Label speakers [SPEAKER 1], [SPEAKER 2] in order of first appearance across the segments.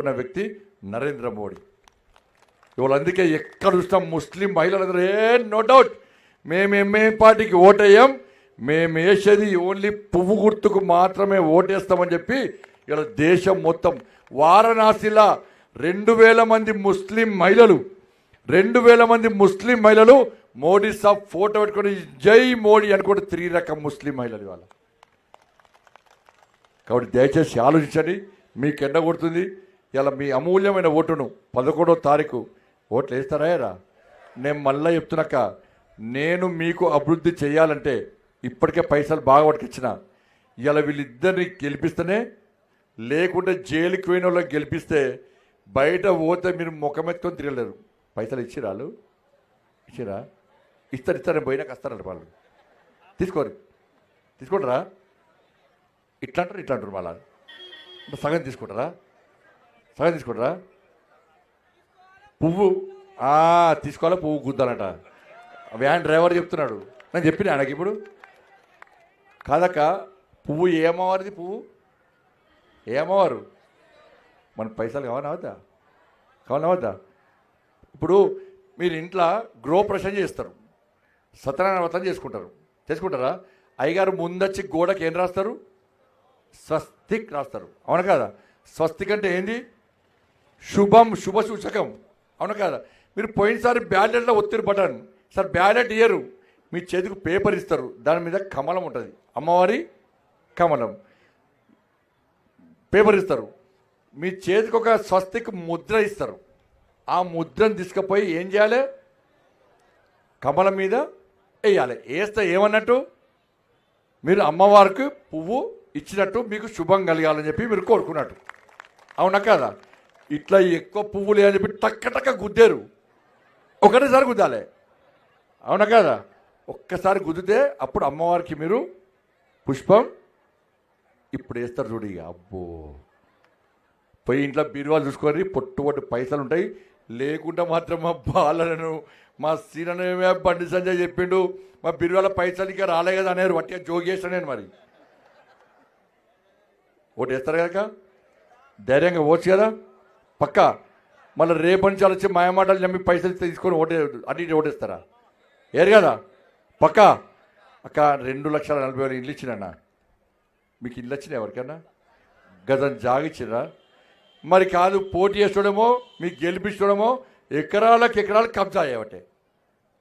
[SPEAKER 1] ఉన్న వ్యక్తి నరేంద్ర మోడీ. ఇవాళ అందుకే ఎక్కడ చూస్తాం ముస్లిం మహిళలందరూ నో డౌట్ మేము పార్టీకి ఓటేయం, మేము వేసేది ఓన్లీ పువ్వు గుర్తుకు మాత్రమే ఓటేస్తామని చెప్పి ఇలా దేశం మొత్తం వారణాసిలో 2000 మంది ముస్లిం మహిళలు 2000 మంది ముస్లిం మహిళలు మోడీ సాబ్ ఫోటో పెట్టుకొని జై మోడీ అనుకుంటే 3 రకం ముస్లిం మహిళలు ఇవాళ. కాబట్టి దయచేసి ఆలోచించండి, మీకు ఎండ కొడుతుంది. ఇలా మీ అమూల్యమైన ఓటును 11వ తారీఖు ఓట్లు వేస్తారా? నేను మళ్ళీ చెప్తున్నాక, నేను మీకు అభివృద్ధి చేయాలంటే ఇప్పటికే పైసలు బాగా పట్టుకొచ్చిన ఇలా వీళ్ళిద్దరిని గెలిపిస్తేనే, లేకుంటే జైలుకి పోయిన వాళ్ళకి గెలిపిస్తే బయట పోతే మీరు ముఖమెత్తుకొని తిరగలేరు. పైసలు ఇచ్చిరాళ్ళు ఇచ్చిరా ఇస్తారు పోయినాక వస్తారంట వాళ్ళు. తీసుకుంటారా? ఇట్లా అంటారు వాళ్ళ సగం తీసుకుంటారా? పువ్వు తీసుకోవాలా, పువ్వు గుద్దాలంట. వ్యాన్ డ్రైవర్ చెప్తున్నాడు. నేను చెప్పిన ఆయనకి ఇప్పుడు కాదక్క, పువ్వు ఏమవారిది? పువ్వు ఏమవారు? మన పైసలు కావాలవద్దా? ఇప్పుడు మీరు ఇంట్లో గృహప్రవేశం చేస్తారు, సత్యనారాయణ వ్రతం చేసుకుంటారా? అయ్యగారు ముందొచ్చి గోడకి ఏం రాస్తారు? స్వస్తిక్ రాస్తారు, అవును కదా? స్వస్తిక్ అంటే ఏంది? శుభ సూచకం, అవును కదా? మీరు పోయినసారి బ్యాలెట్లో ఒత్తిడి బటన్, సార్ బ్యాలెట్ ఇయ్యరు, మీ చేతికి పేపర్ ఇస్తారు, దాని మీద కమలం ఉంటుంది, అమ్మవారి కమలం పేపర్ ఇస్తారు, మీ చేతికి ఒక స్వస్తిక్ ముద్ర ఇస్తారు. ఆ ముద్రను తీసుకుపోయి ఏం చేయాలి? కమలం మీద వేయాలి. వేస్తే ఏమన్నట్టు? మీరు అమ్మవారికి పువ్వు ఇచ్చినట్టు, మీకు శుభం కలగాలని చెప్పి మీరు కోరుకున్నట్టు, అవునా కదా? ఇట్లా ఎక్కువ పువ్వులు అని చెప్పి టక్క గుద్దారు, ఒకటేసారి గుద్దాలి, అవునా కదా? ఒక్కసారి గుద్దితే అప్పుడు అమ్మవారికి మీరు పుష్పం ఇప్పుడు వేస్తారు చూడు. ఇక అబ్బో, పోయి ఇంట్లో బీరువాలు చూసుకొని పొట్టు పైసలు ఉంటాయి. లేకుంటే మాత్రం మా బాలను, మా సీననే బండి సంజయ్ చెప్పిండు, మా బీరువాల పైసలు ఇంకా రాలే కదా అనేరు. వట్టిగా జోగేస్తాను నేను. మరి ఓటు వేస్తారు కనుక ధైర్యంగా ఓట్స్ కదా పక్క. మళ్ళీ రేపటి నుంచి వచ్చి మాయమాటలు నమ్మి పైసలు తీసుకొని అటు ఓటేస్తారా? ఏరు కదా పక్క. అక్క 2,40,000 ఇల్లు ఇచ్చినా, మీకు ఇల్లు వచ్చినా ఎవరికన్నా? గజం జాగిచ్చిరా? మరి కాదు, పోటీ చేస్తడమో మీకు గెలిపించడమో ఎకరాలు కబ్జా అయ్యేవటే,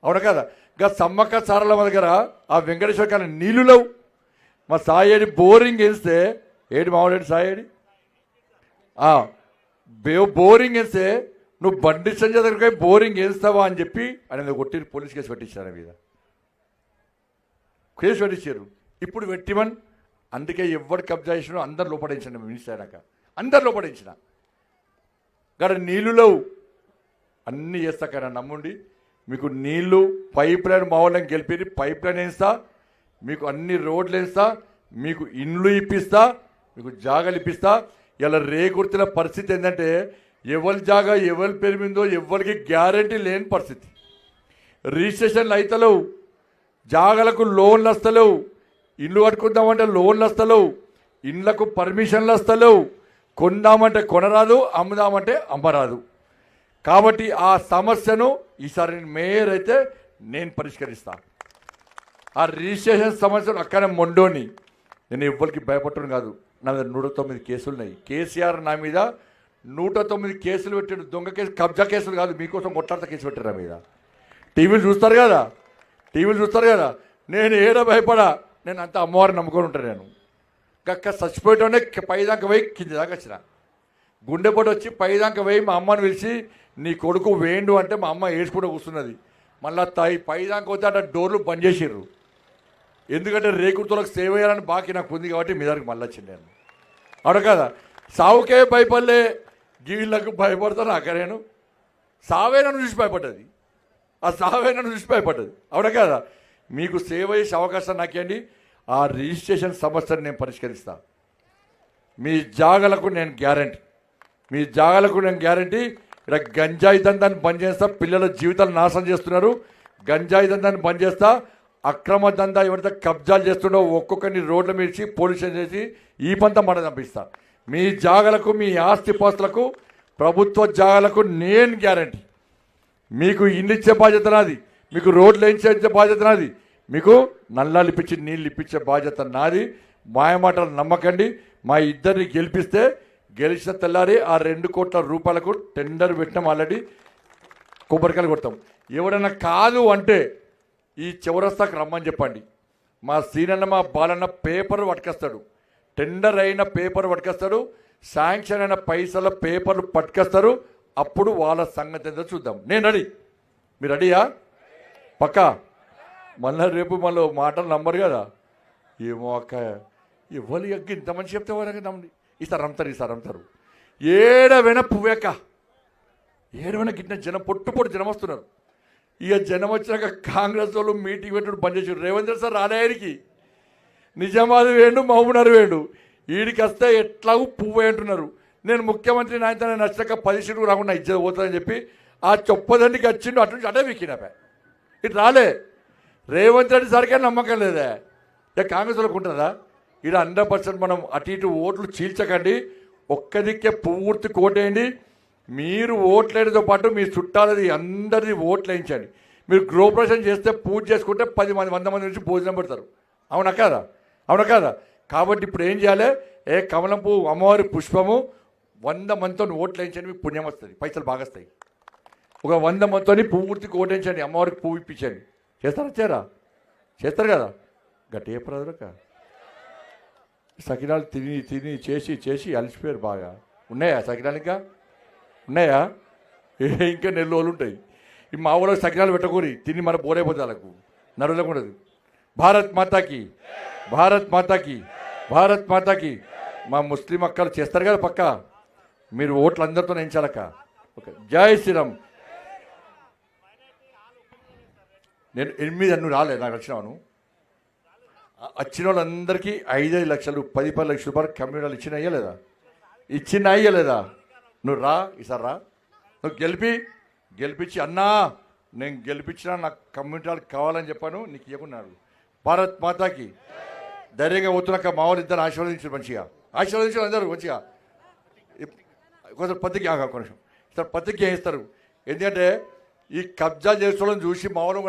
[SPEAKER 1] అవును కదా? ఇంకా సమ్మక్క సారల దగ్గర ఆ వెంకటేశ్వర కానీ నీళ్ళు లేవు. మా సాయేడి బోరింగ్ వేస్తే ఏడు మామూలు సాయేడి బోరింగ్ వేస్తే నువ్వు బండి సంజయ్ దగ్గర బోరింగ్ వేస్తావా అని చెప్పి ఆయన కొట్టి పోలీస్ కేసు పెట్టించారు, మీద కేసు పెట్టించారు. ఇప్పుడు పెట్టిమని అందుకే ఎవరు కబ్జా చేసినా అందరు లోపడించండి. మినిస్టర్ అయినాక అందరు లోపడించిన గడ నీళ్ళు లేవు, అన్నీ చేస్తా కదా నమ్ముండి. మీకు నీళ్ళు పైప్ లైన్ మా వాళ్ళని గెలిపి పైప్ లైన్ వేస్తా, మీకు అన్ని రోడ్లు వేస్తా, మీకు ఇండ్లు ఇప్పిస్తా, మీకు జాగాలు ఇప్పిస్తా. ఇలా రేగుర్తుల పరిస్థితి ఏంటంటే ఎవరి జాగా ఎవరి పేరు మీదో ఎవరికి గ్యారంటీ లేని పరిస్థితి. రిజిస్ట్రేషన్లు అవుతలేవు, జాగాలకు లోన్లు వస్తలేవు, ఇల్లు కట్టుకుందామంటే లోన్లు వస్తలేవు, ఇండ్లకు పర్మిషన్లు వస్తలేవు, కొందామంటే కొనరాదు, అమ్ముదామంటే అమ్మరాదు. కాబట్టి ఆ సమస్యను ఈసారి మేయర్ అయితే నేను పరిష్కరిస్తాను. ఆ రిజిస్ట్రేషన్ సమస్యను అక్కడే మొండోని. నేను ఎవ్వరికి భయపడటం కాదు. నా మీద 109 కేసులు ఉన్నాయి. కేసీఆర్ నా మీద 109 కేసులు పెట్టాడు. దొంగ కేసు, కబ్జా కేసులు కాదు, మీకోసం కొట్లాడత కేసు పెట్టారు నా మీద. టీవీలు చూస్తారు కదా, నేను ఏదో భయపడా. నేను అంత అమ్మవారిని నమ్ముకొని ఉంటాను. నేను గక్క చచ్చిపోయేటోనే పైదాకా పోయి కింద దాకా వచ్చిన, గుండెపోటు వచ్చి పైదాకా పోయి మా అమ్మని పిలిచి నీ కొడుకు వేండు అంటే మా అమ్మ ఏడ్చుకుంటూ కూర్చున్నది. మళ్ళీ పైదాకా పోతే అట్లా డోర్లు బంద్ చేసిర్రు. ఎందుకంటే రేకుర్తులకు సేవ్ చేయాలని బాకీ నాకు ఉంది కాబట్టి మీ దగ్గరికి మళ్ళీ వచ్చింది నేను, అవును కదా? సావుకే భయపడలే, గీళ్ళకు భయపడతాను అక్కడ. నేను సావే నన్ను చూసి భయపడ్డది, అవును కదా? మీకు సేవ్ చేసే అవకాశం నాకేండి. ఆ రిజిస్ట్రేషన్ సమస్యను నేను పరిష్కరిస్తా. మీ జాగాలకు నేను గ్యారంటీ. ఇక్కడ గంజాయి దందాన్ని బంద్ చేస్తా. పిల్లల జీవితాలు నాశనం చేస్తున్నారు. గంజాయి దందాన్ని బంద్ చేస్తా. అక్రమ దందా ఎవరైతే కబ్జాలు చేస్తుండో ఒక్కొక్కరిని రోడ్ల మీద పోలీసు చేసి ఈ పంత మన పంపిస్తా. మీ జాగలకు, మీ ఆస్తిపాస్తులకు ప్రభుత్వ జాగాలకు నేను గ్యారంటీ. మీకు ఇల్లు ఇచ్చే బాధ్యత నాది, మీకు రోడ్లు వేయించే బాధ్యత నాది, మీకు నల్లాలు ఇప్పించి నీళ్ళు ఇప్పించే బాధ్యత నాది. మాయమాటలు నమ్మకండి. మా ఇద్దరిని గెలిపిస్తే గెలిచిన తెల్లారి ఆ 2 కోట్ల రూపాయలకు టెండర్ పెట్టినాం. ఆల్రెడీ కొబ్బరికాయలు కొడతాం. ఎవడన్నా కాదు అంటే ఈ చౌరస్తాకు రమ్మని చెప్పండి. మా సీనన్న మా బాలన్న పేపర్ పట్టుకొస్తాడు, టెండర్ అయిన పేపర్ పట్టుకొస్తాడు, శాంక్షన్ అయిన పైసల పేపర్లు పట్టుకొస్తారు. అప్పుడు వాళ్ళ సంగతి ఏదో చూద్దాం. నేను రెడీ, మీరు రెడీయా? పక్కా? మళ్ళీ రేపు మళ్ళీ మాటలు నమ్మరు కదా. ఏమో అక్క ఇవ్వాలి అక్క ఇంత మంచి చెప్తే వాళ్ళకి నమ్మండి. ఈసారి అమ్ముతారు. ఏడవైనా పువ్వేక, ఏడవైనా గిట్టిన జనం పొట్టు జనం వస్తున్నారు. ఇక జనం వచ్చినాక కాంగ్రెస్ వాళ్ళు మీటింగ్ పెట్టుడు బంద్ చేసారు. రేవంత్ రెడ్డి సార్ రాలేరికి నిజామాబాద్ వేయండు, మహబూబ్నగర్ వేయండు. వీడికి వస్తే ఎట్లాగూ పువ్వు అంటున్నారు. నేను ముఖ్యమంత్రి నాయన నచ్చాక 10 సీట్లు రాకుండా ఇచ్చేది పోతుందని చెప్పి ఆ చొప్పదండికి వచ్చిండు. అటు నుంచి అటే విక్కినాపా. ఇటు రాలే. రేవంత్ రెడ్డి సరికే నమ్మకం లేదే. ఇక కాంగ్రెస్ వాళ్ళకు ఉంటుందా? ఇక్కడ 100% మనం అటు ఇటు ఓట్లు చీల్చకండి. ఒక్క దిక్కే పూర్తి కోటేయండి. మీరు ఓట్లేయడంతో పాటు మీ చుట్టాలది అందరిది ఓట్లు వేయించండి. మీరు గృహప్రవేశం చేస్తే పూజ చేసుకుంటే 10 మంది 100 మంది నుంచి భోజనం పెడతారు. అవునా కాదా? కాబట్టి ఇప్పుడు ఏం చేయాలి? కమలం పువ్వు అమ్మవారి పుష్పము 100 మందితో ఓట్లు వేయించండి. మీకు పుణ్యం వస్తుంది, పైసలు బాగా వస్తాయి. ఒక 100 మందితో పూర్తికి ఓటు వేయించండి, అమ్మవారికి పువ్వు ఇప్పించండి. చేస్తారు కదా. గట్టి ఏ ప్రజలక సకినాలు తిని చేసి అలసిపోయారు బాగా. ఉన్నాయా సకినాలు? ఇంకా ఉన్నాయా? ఇంకా నెల రోజులు ఉంటాయి. ఈ మా ఊళ్ళో సకినాలు పెట్టకూరి తిని మన బోరైపోతుంది. వాళ్ళకు నరులకు ఉండదు. భారత్ మాతాకి. మా ముస్లిం అక్కలు చేస్తారు కదా పక్క. మీరు ఓట్లు అందరితో ఎంచాలక్క. ఓకే, జై శ్రీరామ్. నేను 8 నువ్వు రాలేదు, నాకు వచ్చినాను. వచ్చిన వాళ్ళందరికీ 5-5 లక్షలు 10-10 లక్షల రూపాయలు కమ్యూనిటీలు ఇయ్యలేదా? నువ్వు రా, ఈసారి రా. నువ్వు గెలిపించి అన్నా నేను గెలిపించినా నాకు కమ్యూనిటీలు కావాలని చెప్పాను, నీకు ఇవ్వకున్నాడు. భారత్ మాతాకి. ధైర్యంగా పోతున్నాక మా వాళ్ళు ఇద్దరు ఆశీర్వదించారు. ఆశీర్వదించారు అందరూ మంచిగా. కొంచెం పత్రిక కొంచెం ఇస్తారు, పత్రిక ఇస్తారు. ఎందుకంటే ఈ కబ్జా చేసుకోవాలని చూసి మా వాళ్ళు